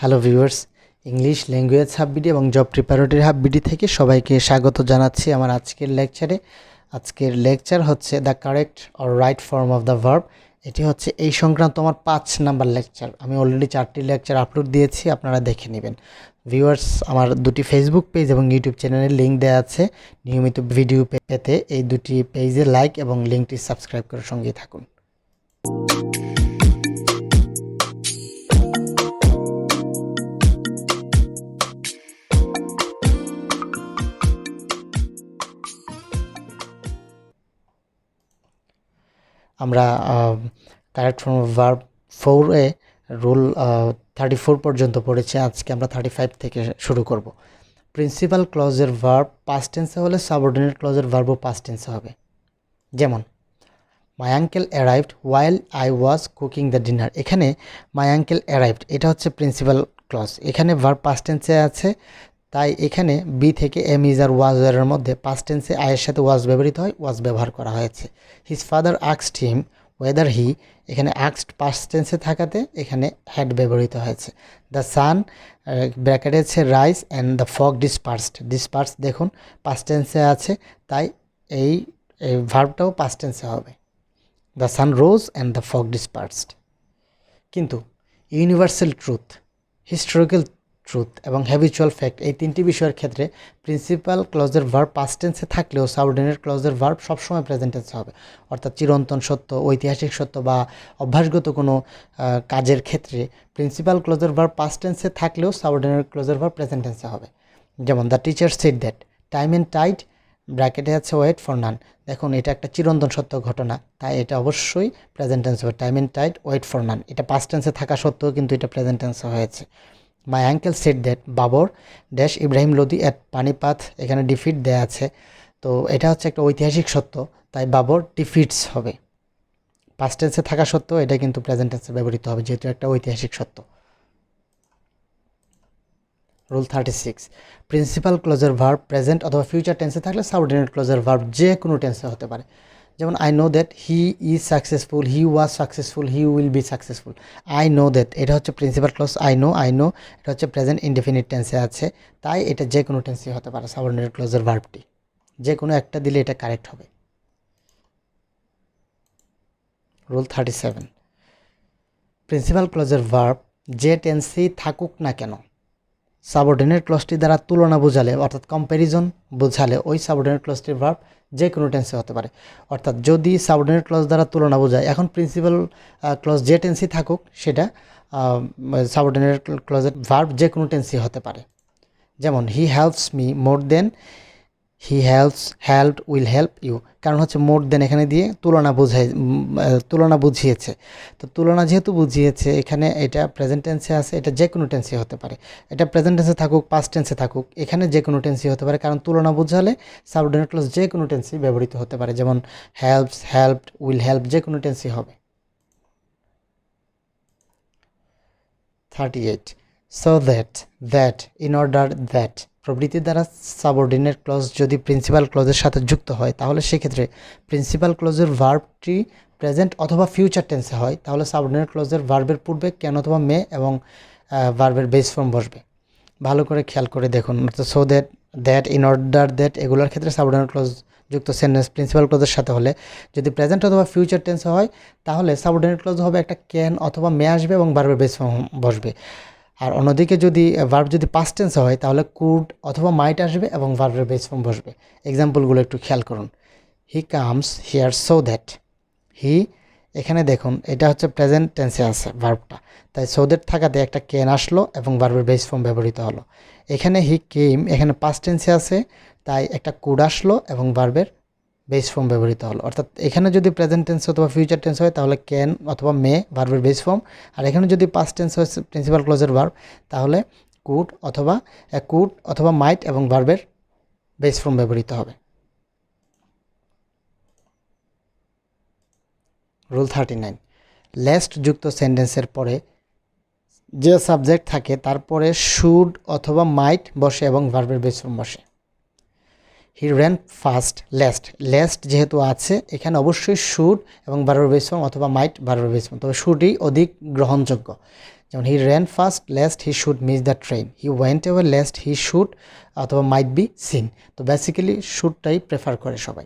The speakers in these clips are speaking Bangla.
হ্যালো ভিউয়ার্স, ইংলিশ ল্যাঙ্গুয়েজ হাববিডি এবং জব প্রিপারেটরি হাববিডি থেকে সবাইকে স্বাগত জানাচ্ছি আমার আজকের লেকচারে। আজকের লেকচার হচ্ছে the correct or right form of the verb. এটি হচ্ছে এই সংক্রান্ত আমার 5 নাম্বার লেকচার। আমি অলরেডি 4টি লেকচার আপলোড দিয়েছি, আপনারা দেখে নেবেন। ভিউয়ার্স, আমার দুটি ফেসবুক পেজ এবং ইউটিউব চ্যানেলের লিঙ্ক দেওয়া আছে। নিয়মিত ভিডিও পেতে এই দুটি পেজে লাইক এবং লিঙ্কটি সাবস্ক্রাইব করে সঙ্গেই থাকুন। আমরা কারেক্ট ফর্ম অফ ভার্ব 4-এ রুল 34 পর্যন্ত পড়েছি। আজকে আমরা 35 থেকে শুরু করব। প্রিন্সিপাল ক্লজের ভার্ব পাস্ট টেন্সে হলে সাবঅর্ডিনেট ক্লজের ভার্বও পাস্ট টেন্সে হবে। যেমন my uncle arrived while I was cooking the dinner. এখানে মাই আঙ্কেল অ্যারাইভড এটা হচ্ছে প্রিন্সিপাল ক্লজ। এখানে ভার্ব পাস্ট টেন্সে আছে, তাই এখানে বি থেকে এম ইজ আর ওয়াজ এর মধ্যে পাস্ট টেন্সে আয়ের সাথে ওয়াজ ব্যবহৃত হয়, ওয়াজ ব্যবহার করা হয়েছে। হিজ ফাদার আক্সড হিম ওয়েদার হি, এখানে আক্সড পাস্ট টেন্সে থাকাতে এখানে হ্যাড ব্যবহৃত হয়েছে। দ্য সান ব্র্যাকেটে আছে rice and the fog dispersed দেখুন পাস্ট টেন্সে আছে, তাই এই ভার্বটাও পাস্ট টেন্সে হবে। The sun rose and the fog dispersed. কিন্তু ইউনিভার্সাল ট্রুথ, হিস্টোরিক্যাল ট্রুথ এবং হ্যাবিচুয়াল ফ্যাক্ট এই তিনটি বিষয়ের ক্ষেত্রে প্রিন্সিপাল ক্লজের ভার্ব পাস্ট টেন্সে থাকলেও সাবঅর্ডিনেট ক্লজের ভার্ব সবসময় প্রেজেন্ট টেন্সে হবে। অর্থাৎ চিরন্তন সত্য, ঐতিহাসিক সত্য বা অভ্যাসগত কোনো কাজের ক্ষেত্রে প্রিন্সিপাল ক্লজের ভার্ব পাস্ট টেন্সে থাকলেও সাবঅর্ডিনেট ক্লজের ভার্ব প্রেজেন্ট টেন্সে হবে। যেমন the teacher said that, time and tide ব্র্যাকেটে আছে ওয়েট ফর নান। দেখুন এটা একটা চিরন্তন সত্য ঘটনা, তাই এটা অবশ্যই প্রেজেন্ট টেন্সে হবে। Time and tide wait for none, এটা পাস্ট টেন্সে থাকা সত্ত্বেও কিন্তু এটা প্রেজেন্ট টেন্সে হয়েছে। My uncle said that Babur dash Ibrahim Lodi at Panipat, এখানে ডিফিট দেয়া আছে, তো এটা হচ্ছে একটা ঐতিহাসিক সত্য, তাই বাবর ডিফিটস হবে। পাস্ট টেন্সে থাকা সত্ত্বেও এটা কিন্তু প্রেজেন্ট টেন্সে ব্যবহৃত হবে, যেহেতু একটা ঐতিহাসিক সত্য। রুল 36, প্রিন্সিপাল ক্লজের ভার্ব প্রেজেন্ট অথবা ফিউচার টেন্সে থাকলে সাবঅর্ডিনেট ক্লজের ভার্ব যে কোনো টেন্সে হতে পারে। যেমন I know that he is successful, he was successful, he will be successful. I know that এটা হচ্ছে প্রিন্সিপাল ক্লজ, আই নো এটা হচ্ছে প্রেজেন্ট ইনডেফিনিট টেন্সে আছে, তাই এটা যে কোনো টেন্সে হতে পারে। সাবঅর্ডিনেট ক্লজের ভার্বটি যে কোনো একটা দিলে এটা কারেক্ট হবে। রুল 37, প্রিন্সিপাল ক্লজের ভার্ব যে টেন্সেই থাকুক না কেন সাবঅর্ডিনেট ক্লজটি দ্বারা তুলনা বোঝালে অর্থাৎ কম্প্যারিজন বোঝালে ওই সাবঅর্ডিনেট ক্লজটির ভার্ব যে কোনো টেন্সে হতে পারে। অর্থাৎ যদি সাবঅর্ডিনেট ক্লজ দ্বারা তুলনা বোঝায়, এখন প্রিন্সিপাল ক্লজ যে টেন্সই থাকুক সেটা সাবঅর্ডিনেট ক্লজের ভার্ব যে কোনো টেন্সই হতে পারে। যেমন he helps me more than he helped will help you, কারণ হচ্ছে মোর দেন এখানে দিয়ে তুলনা বুঝিয়েছে, তো তুলনা যেহেতু বুঝিয়েছে এখানে এটা প্রেজেন্ট টেন্সে আছে, এটা যে কোনো টেন্সে হতে পারে। এটা প্রেজেন্ট টেন্সে থাকুক পাস্ট টেন্সে থাকুক, এখানে যে কোনো টেন্সই হতে পারে, কারণ তুলনা বোঝালে সাবঅর্ডিনেট ক্লজ যে কোনো টেন্সই ব্যবহৃত হতে পারে। যেমন হেল্পস, হেল্পড, উইল হেল্প যে কোনো টেন্সই হবে। 38, so that, in order that প্রভৃতি দ্বারা সাবঅর্ডিনেট ক্লজ যদি প্রিন্সিপাল ক্লজের সাথে যুক্ত হয়, তাহলে সেক্ষেত্রে প্রিন্সিপাল ক্লজের ভার্বটি প্রেজেন্ট অথবা ফিউচার টেন্সে হয়, তাহলে সাবঅর্ডিনেট ক্লজের ভার্বের পূর্বে ক্যান অথবা মে এবং ভার্বের বেস ফর্ম বসবে। ভালো করে খেয়াল করে দেখুন, অর্থাৎ so that, in order that এগুলোর ক্ষেত্রে সাবঅর্ডিনেট ক্লজ যুক্ত সেন্টেন্স প্রিন্সিপাল ক্লজের সাথে হলে, যদি প্রেজেন্ট অথবা ফিউচার টেন্সে হয় তাহলে সাবঅর্ডিনেট ক্লজ হবে একটা ক্যান অথবা মে আসবে এবং ভার্বের বেস ফর্ম বসবে। আর অন্যদিকে যদি ভার্ব যদি পাস্ট টেন্সে হয় তাহলে কুড অথবা মাইট আসবে এবং ভার্বের বেস ফর্ম বসবে। এক্সাম্পলগুলো একটু খেয়াল করুন। He comes here so that, he এখানে দেখুন এটা হচ্ছে প্রেজেন্ট টেন্সে আছে ভার্বটা, তাই সো দ্যাট থাকাতে একটা ক্যান আসলো এবং ভার্বের বেস ফর্ম ব্যবহৃত হলো। এখানে হি কেম এখানে পাস্ট টেন্সে আছে, তাই একটা কুড আসলো এবং ভার্বের বেস ফর্ম ব্যবহৃত হলো। অর্থাৎ এখানে যদি প্রেজেন্ট টেন্স অথবা ফিউচার টেন্স হয় তাহলে ক্যান অথবা মে ভার্বের বেস ফর্ম, আর এখানে যদি পাস্ট টেন্স হয় প্রিন্সিপাল ক্লজের ভার্ব তাহলে কুড অথবা মাইট এবং ভার্বের বেস ফর্ম ব্যবহৃত হবে। রুল 39, লেস্ট যুক্ত সেন্টেন্সের পরে যে সাবজেক্ট থাকে তারপরে শুড অথবা মাইট বসে এবং ভার্বের বেস ফর্ম বসে। হি র্যান ফাস্ট লেস্ট যেহেতু আছে এখানে অবশ্যই শুড এবং ভার্বের বেস ফর্ম অথবা মাইট ভার্বের বেস ফর্ম, তবে শুডই অধিক গ্রহণযোগ্য। যেমন he ran fast lest he should miss the train, he went away lest he should অথবা মাইট বি সিন। তো বেসিক্যালি শুডটাই প্রেফার করে সবাই।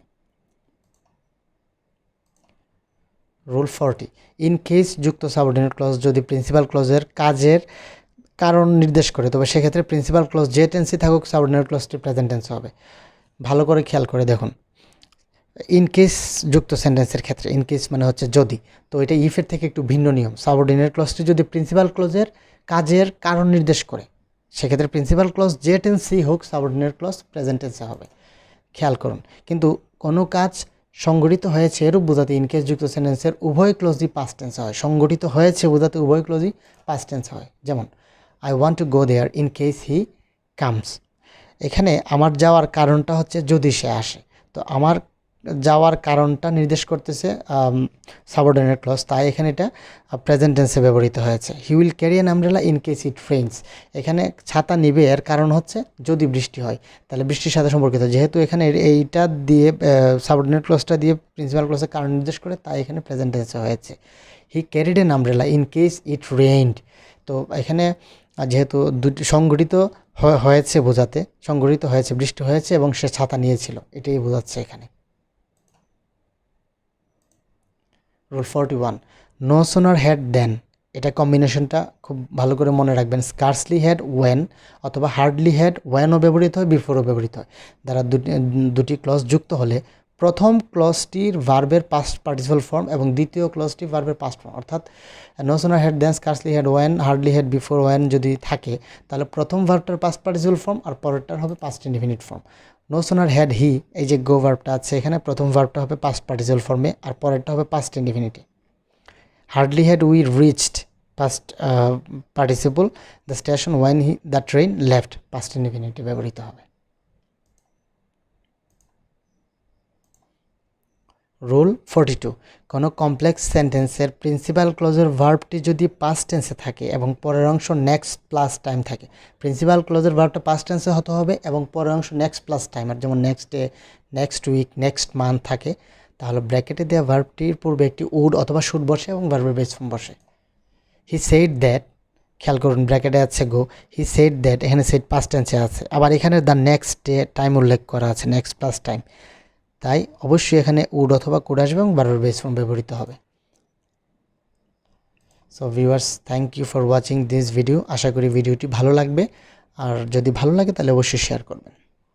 রুল 40, ইন কেস যুক্ত সাবঅর্ডিনেট ক্লজ যদি প্রিন্সিপাল ক্লজের কাজের কারণ নির্দেশ করে তবে সেক্ষেত্রে প্রিন্সিপাল ক্লজ যে টেন্সই থাকুক সাবঅর্ডিনেট ক্লজটি প্রেজেন্ট টেন্স হবে। ভালো করে খেয়াল করে দেখুন, ইন কেস যুক্ত সেন্টেন্সের ক্ষেত্রে ইন কেস মানে হচ্ছে যদি, তো এটা ইফের থেকে একটু ভিন্ন নিয়ম। সাবঅর্ডিনেট ক্লজটি যদি প্রিন্সিপাল ক্লজের কাজের কারণ নির্দেশ করে সেক্ষেত্রে প্রিন্সিপাল ক্লজ যে টেন্সই হোক সাবঅর্ডিনেট ক্লজ প্রেজেন্ট টেন্সে হবে। খেয়াল করুন, কিন্তু কোনো কাজ সংগঠিত হয়েছে এরূপ বোঝাতে ইনকেস যুক্ত সেন্টেন্সের উভয় ক্লোজই পাস্ট টেন্স হয়। সংগঠিত হয়েছে বোঝাতে উভয় ক্লোজই পাস্ট টেন্স হয়। যেমন I want to go there in case he comes. এখানে আমার যাওয়ার কারণটা হচ্ছে যদি সে আসে, তো আমার যাওয়ার কারণটা নির্দেশ করতেছে সাবঅর্ডিনেট ক্লজ, তাই এখানে এটা প্রেজেন্ট টেন্সে ব্যবহৃত হয়েছে। He will carry an umbrella in case it rains. এখানে ছাতা নিবে এর কারণ হচ্ছে যদি বৃষ্টি হয়, তাহলে বৃষ্টির সাথে সম্পর্কিত। যেহেতু এখানে এইটা দিয়ে সাবঅর্ডিনেট ক্লজটা দিয়ে প্রিন্সিপাল ক্লজের কারণ নির্দেশ করে, তাই এখানে প্রেজেন্ট টেন্সে হয়েছে। হি carried an umbrella in case it rained. তো এখানে যেহেতু দুটি সংগঠিত হয়েছে বোঝাতে, সংগঠিত হয়েছে, বৃষ্টি হয়েছে এবং সে ছাতা নিয়েছিল, এটাই বোঝাচ্ছে এখানে। রুল 41, নো সোনার হ্যাড দেন। এটা কম্বিনেশনটা খুব ভালো করে মনে রাখবেন। স্কার্সলি হ্যাড ওয়েন অথবা হার্ডলি হ্যাড ওয়েনও ব্যবহৃত হয়, বিফোরও ব্যবহৃত হয়। দ্বারা দুটি ক্লজ যুক্ত হলে প্রথম ক্লজটির ভার্বের পাস্ট পার্টিসিপাল ফর্ম এবং দ্বিতীয় ক্লজটি ভার্বের পাস্ট ফর্ম, অর্থাৎ no sooner had than, scarcely had when, hardly had before when যদি থাকে, তাহলে প্রথম ভার্বটার পাস্ট পার্টিসিপাল ফর্ম আর পরেরটার হবে past indefinite form. No sooner had he, এই যে গো ভার্বটা আছে এখানে, প্রথম ভার্বটা হবে পাস্ট পার্টিসিপাল ফর্মে আর পরেরটা হবে পাস্ট ইনডিফিনিটে। Hardly had we reached, past participle, the station when the train left, past ইনডিফিনিটে ব্যবহৃত হবে। রুল 42, কোনো কমপ্লেক্স সেন্টেন্সের প্রিন্সিপাল ক্লজের ভার্বটি যদি পাস্ট টেন্সে থাকে এবং পরের অংশ নেক্সট প্লাস টাইম থাকে, প্রিন্সিপাল ক্লজের ভার্বটা পাস্ট টেন্সে হতে হবে এবং পরের অংশ নেক্সট প্লাস টাইম, আর যেমন next day, next week, next month থাকে, তাহলে ব্র্যাকেটে দেওয়া ভার্বটির পূর্বে একটি উড অথবা শুড বসে এবং ভার্বের বেস ফর্ম বসে। হি সেড দ্যাট, খেয়াল করুন ব্র্যাকেটে আছে গো, হি সেড দ্যাট, এখানে সেড পাস্ট টেন্সে আছে, আবার এখানে দ্য নেক্সট ডে টাইম উল্লেখ করা আছে, নেক্সট প্লাস টাইম, তাই অবশ্যই এখানে উড অথবা কুড আসবে এবং ভার্বের বেস ফর্ম ব্যবহৃত হবে। So viewers, thank you for watching this video. আশা করি ভিডিওটি ভালো লাগবে, আর যদি ভালো লাগে তাহলে অবশ্যই শেয়ার করবেন।